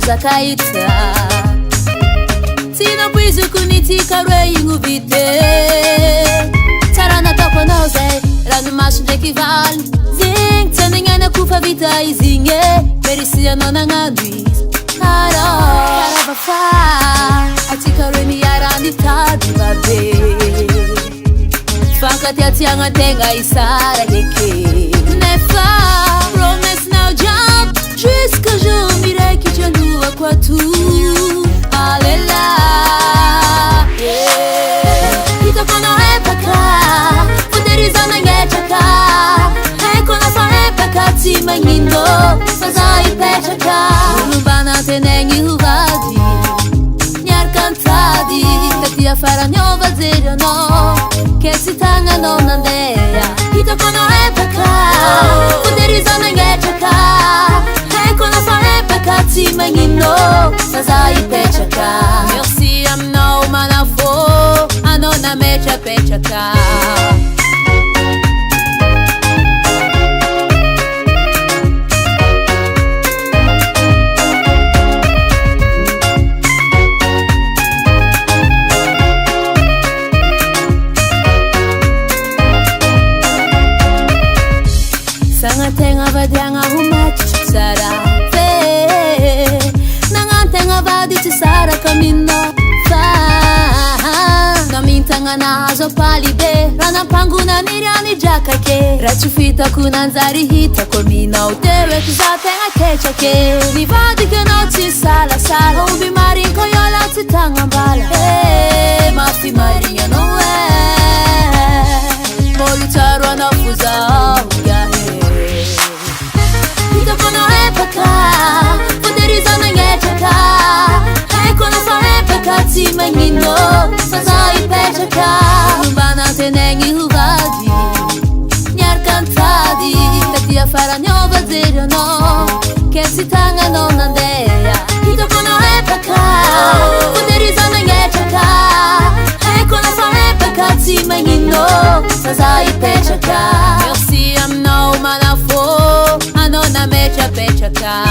Zakaita Tina Pizu Kunitika Rayingu Vite Tarana Taponoze Ranu Mashu Kival Zing Taningana Kufa Vita Izinge Merci Aminao Karabafa Atika Reni Yarani Tadi Babe Fakati Atianga Tenga Isara Heke Nefa Promise now jump Jusqu'à je m'irai qui je nous vois quoi tout Alléluia Ito kono epaka Fuderiza na ngechaka Eko na fa epaka Tima ngino Faza ipechaka Ulubana tenengi huvadi Nyar cantadi Katia fara nyova zero no Kesi tanga no nandea Ito kono epaka Fuderiza na ngechaka Tima ngino, faza ipechaka Merci Aminao manafo, anona mecha pechaka Sangatenga vadianga humachi sara Sara kamino fa Namintanga na hazo palide Rana panguna niriani jakake Rachufita kunanzari hita komina Utewe kuzatenga kechake Nivadi kenoti sala sala Ubi marinko yola titanga mbala Mafi maringa noe Molutaro na fuza Hita kono epaka Fuderiza na ngechaka Tima ngino, faza ipechaka Umbana tenengi huvadi Nyar cantadi Katia fara nyova zero no Kesi tanga no nandea Hito kono epaka Fuderiza na ngechaka Eko na fa epaka Tima ngino, faza ipechaka Merci Aminao manafo Anona mecha pechaka